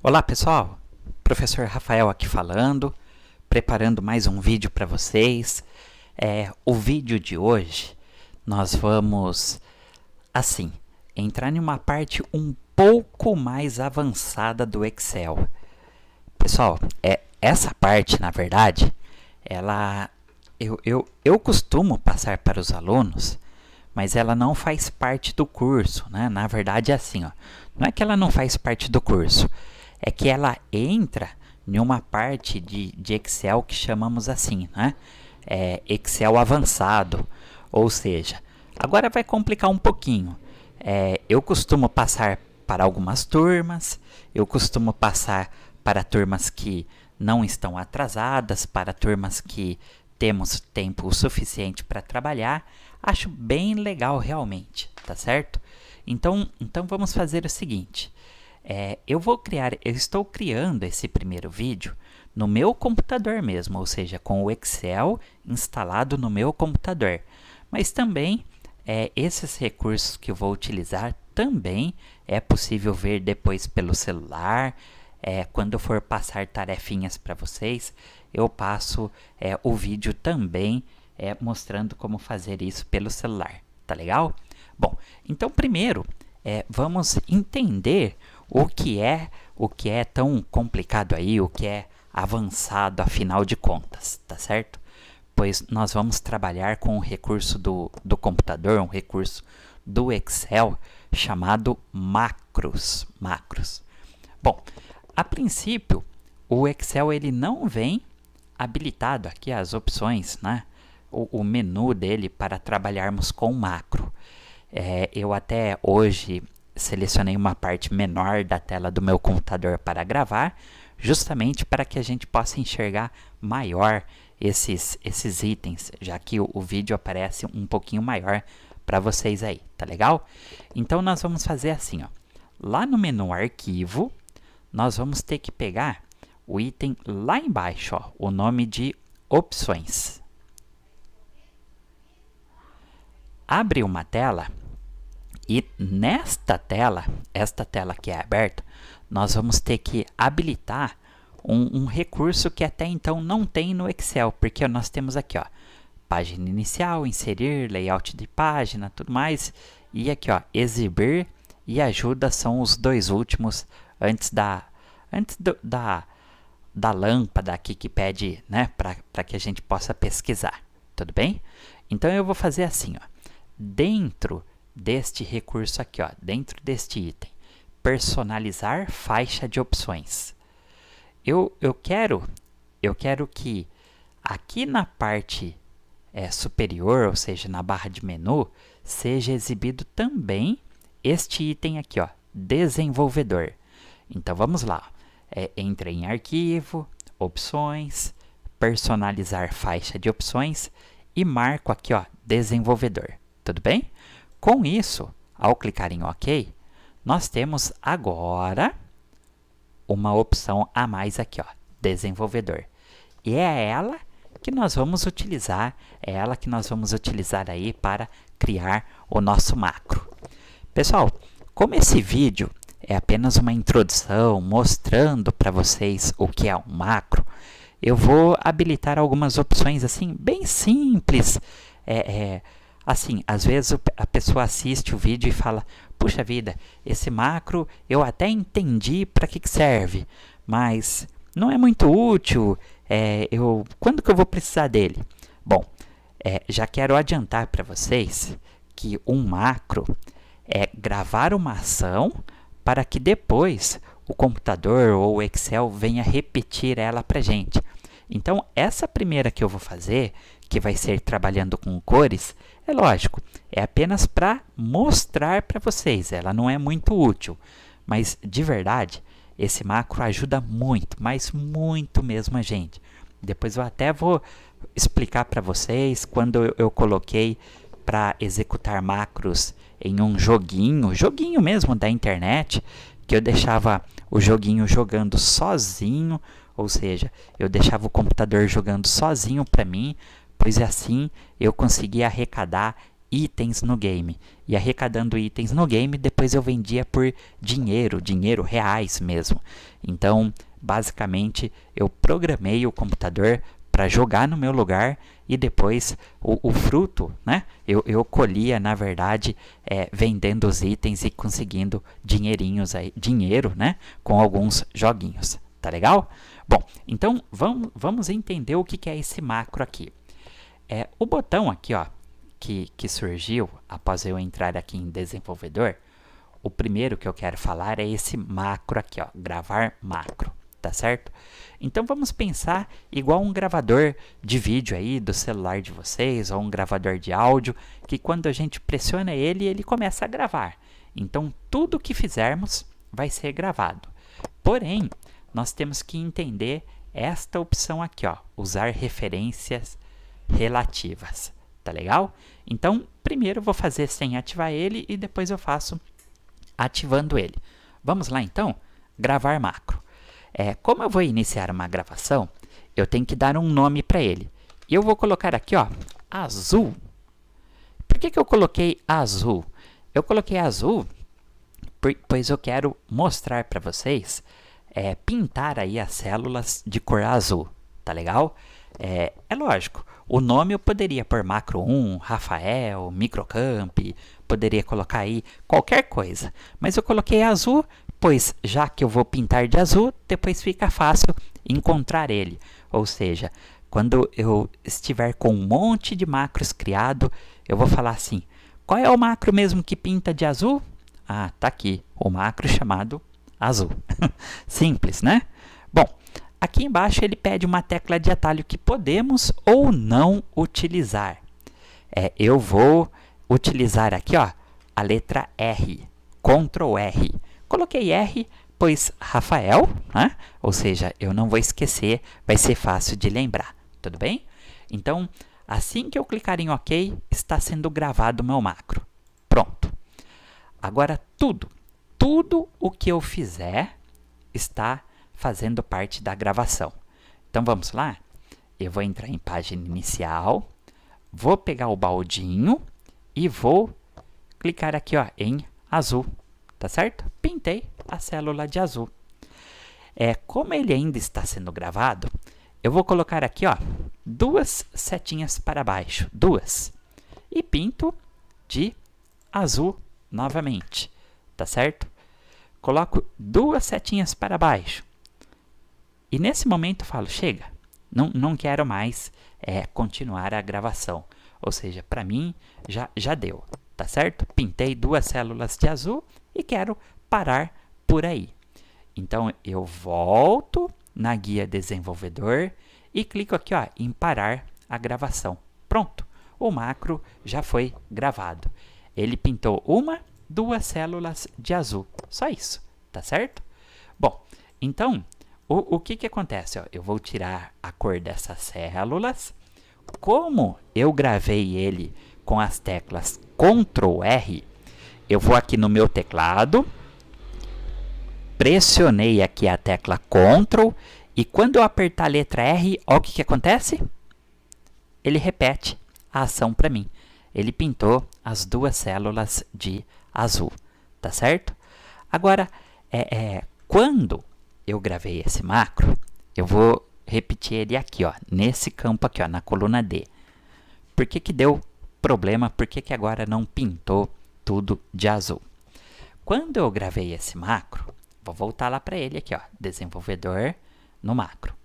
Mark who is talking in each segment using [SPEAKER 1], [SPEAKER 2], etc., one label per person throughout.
[SPEAKER 1] Olá pessoal, professor Rafael aqui falando, preparando mais um vídeo para vocês. O vídeo de hoje nós vamos, entrar em uma parte um pouco mais avançada do Excel. Pessoal, essa parte, na verdade, eu costumo passar para os alunos, mas ela não faz parte do curso, né? Na verdade é assim, ó, não é que ela não faz parte do curso, é que ela entra em uma parte de Excel que chamamos assim, né? Excel avançado, ou seja, agora vai complicar um pouquinho. Eu costumo passar para algumas turmas, eu costumo passar para turmas que não estão atrasadas, para turmas que temos tempo suficiente para trabalhar. Acho bem legal realmente, tá certo? Então vamos fazer o seguinte. Eu estou criando esse primeiro vídeo no meu computador mesmo, ou seja, com o Excel instalado no meu computador. Mas também, esses recursos que eu vou utilizar também é possível ver depois pelo celular. Quando eu for passar tarefinhas para vocês, eu passo o vídeo também mostrando como fazer isso pelo celular. Tá legal? Bom, então primeiro vamos entender o que é tão complicado aí, o que é avançado afinal de contas, tá certo? Pois nós vamos trabalhar com um recurso do computador, um recurso do Excel chamado macros. Bom, a princípio, o Excel ele não vem habilitado aqui as opções, né? O menu dele para trabalharmos com macro. Eu até hoje selecionei uma parte menor da tela do meu computador para gravar, justamente para que a gente possa enxergar maior esses itens, já que o vídeo aparece um pouquinho maior para vocês aí, tá legal? Então nós vamos fazer assim, ó. Lá no menu Arquivo, nós vamos ter que pegar o item lá embaixo, ó, o nome de Opções. Abre uma tela e nesta tela, esta tela que é aberta, nós vamos ter que habilitar um recurso que até então não tem no Excel, porque nós temos aqui, ó, página inicial, inserir, layout de página, tudo mais, e aqui, ó, exibir e ajuda são os dois últimos antes da lâmpada aqui que pede, né, para que a gente possa pesquisar, tudo bem? Então eu vou fazer assim, ó, dentro deste recurso aqui, ó, dentro deste item, personalizar faixa de opções. Eu quero que aqui na parte superior, ou seja, na barra de menu, seja exibido também este item aqui, ó, desenvolvedor. Então vamos lá, entre em arquivo, opções, personalizar faixa de opções e marco aqui, ó, desenvolvedor. Tudo bem? Com isso, ao clicar em OK, nós temos agora uma opção a mais aqui, ó, desenvolvedor. E é ela que nós vamos utilizar, aí para criar o nosso macro. Pessoal, como esse vídeo é apenas uma introdução mostrando para vocês o que é um macro, eu vou habilitar algumas opções assim bem simples. Assim, às vezes a pessoa assiste o vídeo e fala, puxa vida, esse macro eu até entendi para que serve, mas não é muito útil, quando que eu vou precisar dele? Bom, já quero adiantar para vocês que um macro é gravar uma ação para que depois o computador ou o Excel venha repetir ela para a gente. Então, essa primeira que eu vou fazer, que vai ser trabalhando com cores, é lógico, é apenas para mostrar para vocês, ela não é muito útil, mas de verdade, esse macro ajuda muito, mas muito mesmo a gente. Depois eu até vou explicar para vocês quando eu coloquei para executar macros em um joguinho mesmo da internet, que eu deixava o joguinho jogando sozinho, ou seja, eu deixava o computador jogando sozinho para mim, pois assim eu conseguia arrecadar itens no game. E arrecadando itens no game, depois eu vendia por dinheiro reais mesmo. Então, basicamente, eu programei o computador para jogar no meu lugar e depois o fruto, né? Eu colhia, na verdade, vendendo os itens e conseguindo dinheiro, né? Com alguns joguinhos. Tá legal? Bom, então vamos entender o que é esse macro aqui. O botão aqui, ó, que surgiu após eu entrar aqui em desenvolvedor, o primeiro que eu quero falar é esse macro aqui, ó, gravar macro, tá certo? Então vamos pensar igual um gravador de vídeo aí do celular de vocês ou um gravador de áudio, que quando a gente pressiona ele começa a gravar. Então tudo que fizermos vai ser gravado. Porém, nós temos que entender esta opção aqui, ó, usar referências relativas. Tá legal? Então, primeiro eu vou fazer sem ativar ele e depois eu faço ativando ele. Vamos lá então? Gravar macro. Como eu vou iniciar uma gravação, eu tenho que dar um nome para ele. E eu vou colocar aqui, ó, azul. Por que eu coloquei azul? Eu coloquei azul pois eu quero mostrar para vocês, pintar aí as células de cor azul. Tá legal? É lógico, o nome eu poderia pôr macro 1, Rafael, microcamp, poderia colocar aí qualquer coisa. Mas eu coloquei azul, pois já que eu vou pintar de azul, depois fica fácil encontrar ele. Ou seja, quando eu estiver com um monte de macros criado, eu vou falar assim, qual é o macro mesmo que pinta de azul? Ah, tá aqui, o macro chamado azul. Simples, né? Bom, aqui embaixo ele pede uma tecla de atalho que podemos ou não utilizar. Eu vou utilizar aqui, ó, a letra R, Ctrl R. Coloquei R, pois Rafael, né? Ou seja, eu não vou esquecer, vai ser fácil de lembrar, tudo bem? Então, assim que eu clicar em OK, está sendo gravado o meu macro. Pronto. Agora tudo o que eu fizer está fazendo parte da gravação. Então vamos lá? Eu vou entrar em página inicial, vou pegar o baldinho e vou clicar aqui, ó, em azul, tá certo? Pintei a célula de azul. Como ele ainda está sendo gravado, eu vou colocar aqui, ó, 2 setinhas para baixo, 2, e pinto de azul novamente, tá certo? Coloco 2 setinhas para baixo. E nesse momento eu falo, chega, não quero mais continuar a gravação. Ou seja, para mim já deu, tá certo? Pintei 2 células de azul e quero parar por aí. Então eu volto na guia desenvolvedor e clico aqui, ó, em parar a gravação. Pronto, o macro já foi gravado. Ele pintou 1, 2 células de azul. Só isso, tá certo? Bom, então, o que acontece? Ó, eu vou tirar a cor dessas células. Como eu gravei ele com as teclas Ctrl R, eu vou aqui no meu teclado, pressionei aqui a tecla Ctrl e quando eu apertar a letra R, olha o que acontece? Ele repete a ação para mim. Ele pintou as 2 células de azul, tá certo? Agora, quando eu gravei esse macro, eu vou repetir ele aqui, ó, nesse campo aqui, ó, na coluna D. Por que deu problema? Por que agora não pintou tudo de azul? Quando eu gravei esse macro, vou voltar lá para ele aqui, ó, desenvolvedor no macro.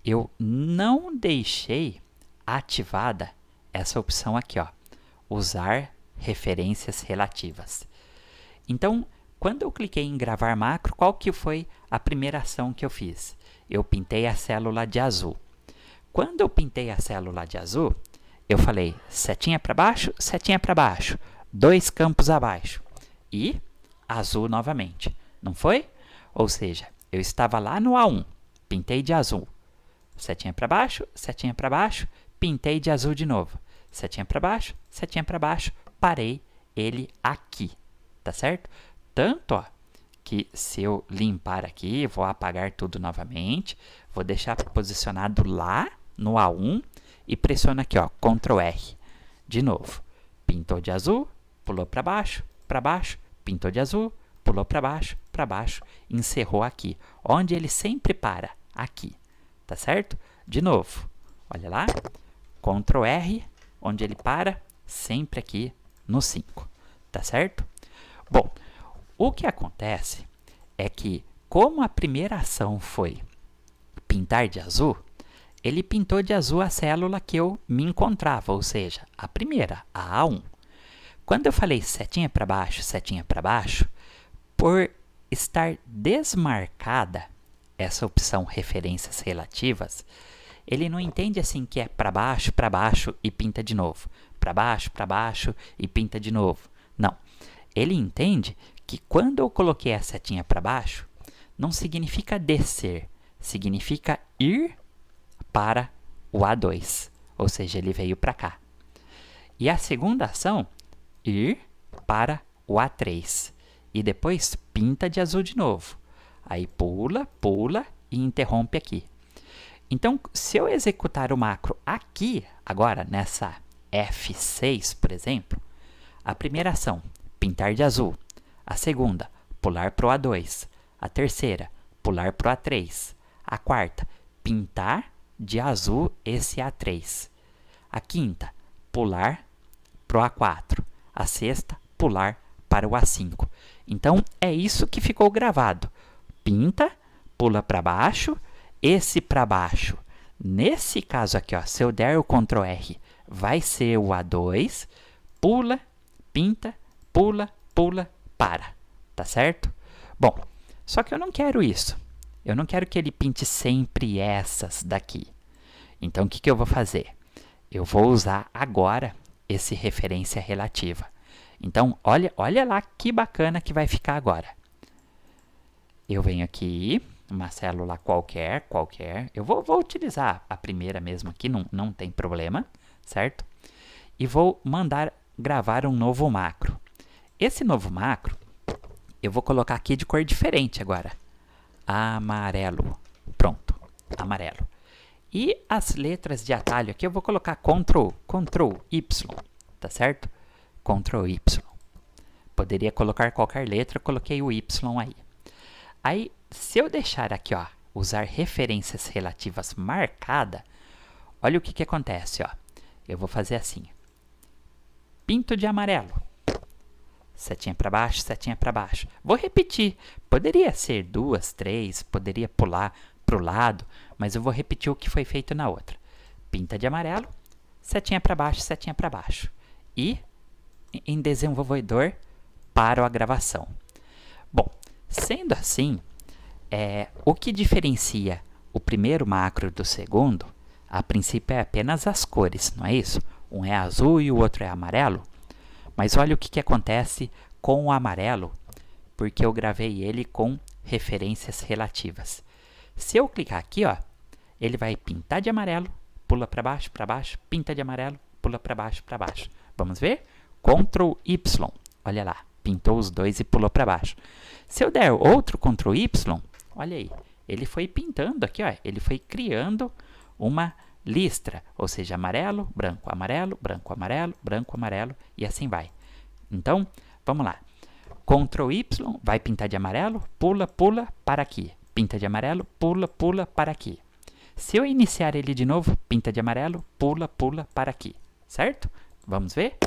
[SPEAKER 1] Eu não deixei ativada essa opção aqui, ó, usar referências relativas. Então, quando eu cliquei em gravar macro, qual que foi a primeira ação que eu fiz? Eu pintei a célula de azul. Quando eu pintei a célula de azul, eu falei setinha para baixo, 2 campos abaixo e azul novamente, não foi? Ou seja, eu estava lá no A1, pintei de azul, setinha para baixo, pintei de azul de novo, setinha para baixo, parei ele aqui, tá certo? Tanto, ó, que se eu limpar aqui, vou apagar tudo novamente, vou deixar posicionado lá no A1 e pressiono aqui, ó, Ctrl R, de novo. pintou de azul, pulou para baixo, pintou de azul, pulou para baixo, encerrou aqui, onde ele sempre para, aqui, tá certo? De novo, olha lá, Ctrl R, onde ele para, sempre aqui no 5, tá certo? Bom, o que acontece é que, como a primeira ação foi pintar de azul, ele pintou de azul a célula que eu me encontrava, ou seja, a primeira, a A1. Quando eu falei setinha para baixo, por estar desmarcada essa opção referências relativas, ele não entende assim que é para baixo e pinta de novo. Para baixo e pinta de novo. Não. Ele entende que quando eu coloquei a setinha para baixo, não significa descer, significa ir para o A2, ou seja, ele veio para cá. E a segunda ação, ir para o A3, e depois pinta de azul de novo. Aí pula e interrompe aqui. Então, se eu executar o macro aqui, agora, nessa F6, por exemplo, a primeira ação, pintar de azul. A segunda, pular para o A2. A terceira, pular para o A3. A quarta, pintar de azul esse A3. A quinta, pular para o A4. A sexta, pular para o A5. Então, é isso que ficou gravado. Pinta, pula para baixo, esse para baixo. Nesse caso aqui, ó, se eu der o Ctrl R, vai ser o A2, pula, pinta, pula, para. Tá certo? Bom, só que eu não quero isso. Eu não quero que ele pinte sempre essas daqui. Então, o que eu vou fazer? Eu vou usar agora esse referência relativa. Então, olha lá que bacana que vai ficar agora. Eu venho aqui, uma célula qualquer. Eu vou utilizar a primeira mesmo aqui, não tem problema, certo? E vou mandar gravar um novo macro. Esse novo macro, eu vou colocar aqui de cor diferente agora. Amarelo. Pronto, amarelo. E as letras de atalho aqui eu vou colocar Ctrl Y, tá certo? Ctrl Y. Poderia colocar qualquer letra, eu coloquei o Y aí. Aí, se eu deixar aqui, ó, usar referências relativas marcada, olha o que acontece, ó. Eu vou fazer assim. Pinto de amarelo. Setinha para baixo. Vou repetir. Poderia ser 2, 3, poderia pular para o lado, mas eu vou repetir o que foi feito na outra. Pinta de amarelo, setinha para baixo. E, em desenvolvedor, paro a gravação. Bom, sendo assim, o que diferencia o primeiro macro do segundo, a princípio é apenas as cores, não é isso? Um é azul e o outro é amarelo. Mas olha o que acontece com o amarelo, porque eu gravei ele com referências relativas. Se eu clicar aqui, ó, ele vai pintar de amarelo, pula para baixo, pinta de amarelo, pula para baixo. Vamos ver? Ctrl Y, olha lá, pintou os dois e pulou para baixo. Se eu der outro Ctrl Y, olha aí, ele foi pintando aqui, ó, ele foi criando uma listra, ou seja, amarelo, branco, amarelo, e assim vai. Então, vamos lá. Ctrl Y, vai pintar de amarelo, pula para aqui. Pinta de amarelo, pula para aqui. Se eu iniciar ele de novo, pinta de amarelo, pula para aqui. Certo? Vamos ver?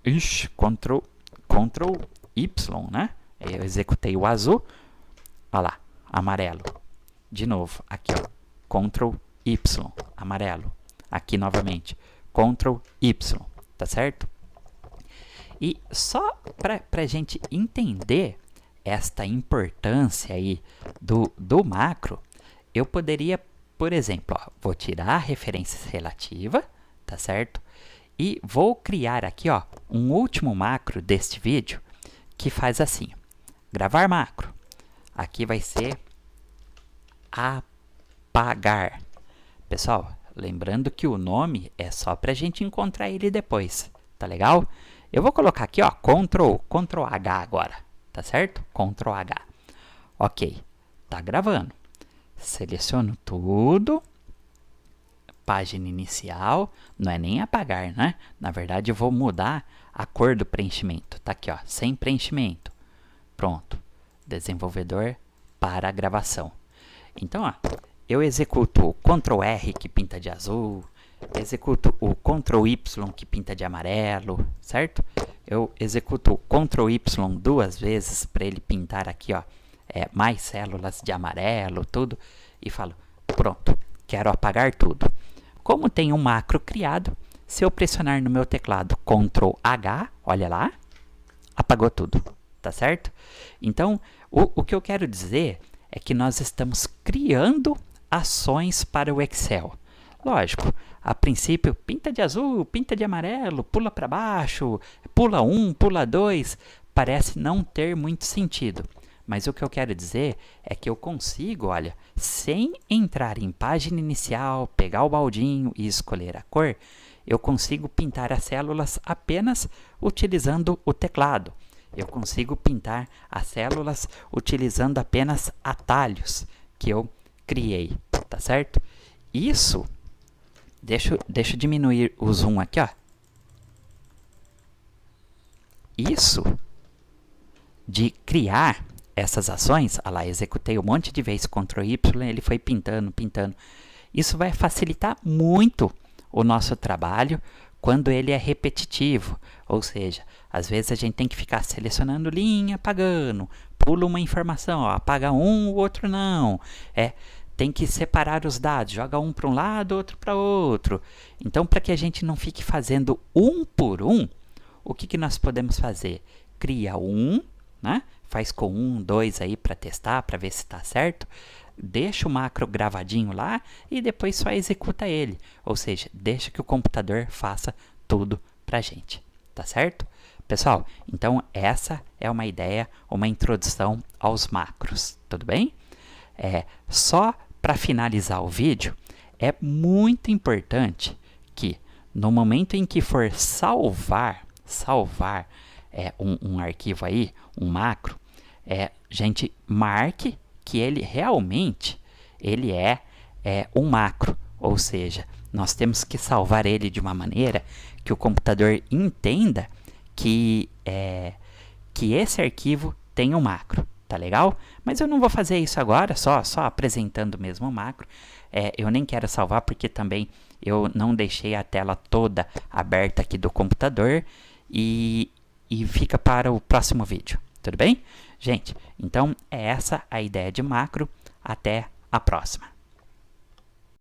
[SPEAKER 1] Ixi, Ctrl Y, né? Eu executei o azul. Olha lá, amarelo. De novo, aqui, ó. Ctrl Y, amarelo. Aqui novamente, Ctrl Y, tá certo? E só para a gente entender esta importância aí do macro, eu poderia, por exemplo, ó, vou tirar a referência relativa, tá certo? E vou criar aqui, ó, um último macro deste vídeo que faz assim, gravar macro. Aqui vai ser apagar. Pessoal, lembrando que o nome é só para a gente encontrar ele depois, tá legal? Eu vou colocar aqui, ó, Ctrl H agora, tá certo? Ctrl H. Ok, tá gravando. Seleciono tudo, página inicial, não é nem apagar, né? Na verdade, eu vou mudar a cor do preenchimento. Tá aqui, ó, sem preenchimento. Pronto. Desenvolvedor para a gravação. Então, ó, eu executo o Ctrl R que pinta de azul, executo o Ctrl Y que pinta de amarelo, certo? Eu executo o Ctrl Y 2 vezes para ele pintar aqui, ó, mais células de amarelo, tudo, e falo, pronto, quero apagar tudo. Como tem um macro criado, se eu pressionar no meu teclado Ctrl H, olha lá, apagou tudo, tá certo? Então, o que eu quero dizer é que nós estamos criando ações para o Excel. Lógico, a princípio, pinta de azul, pinta de amarelo, pula para baixo, pula 1, pula 2, parece não ter muito sentido. Mas o que eu quero dizer é que eu consigo, olha, sem entrar em página inicial, pegar o baldinho e escolher a cor, eu consigo pintar as células apenas utilizando o teclado. Eu consigo pintar as células utilizando apenas atalhos que eu criei, tá certo? Isso, deixa eu diminuir o zoom aqui, ó. Isso de criar essas ações, olha lá, executei um monte de vezes Ctrl Y, ele foi pintando, pintando. Isso vai facilitar muito o nosso trabalho quando ele é repetitivo, ou seja, às vezes a gente tem que ficar selecionando linha, apagando, pula uma informação, ó, apaga um, o outro não, tem que separar os dados, joga um para um lado, outro para outro. Então, para que a gente não fique fazendo um por um, o que nós podemos fazer? Cria um, né? Faz com 1, 2 aí para testar, para ver se está certo. Deixa o macro gravadinho lá e depois só executa ele. Ou seja, deixa que o computador faça tudo para a gente. Tá certo? Pessoal, então essa é uma ideia, uma introdução aos macros. Tudo bem? Só para finalizar o vídeo, é muito importante que no momento em que for salvar um arquivo aí, um macro, gente, marque que ele realmente é um macro, ou seja, nós temos que salvar ele de uma maneira que o computador entenda que esse arquivo tem um macro, tá legal? Mas eu não vou fazer isso agora, só apresentando mesmo o macro. Eu nem quero salvar porque também eu não deixei a tela toda aberta aqui do computador e fica para o próximo vídeo, tudo bem? Gente, então é essa a ideia de macro. Até a próxima.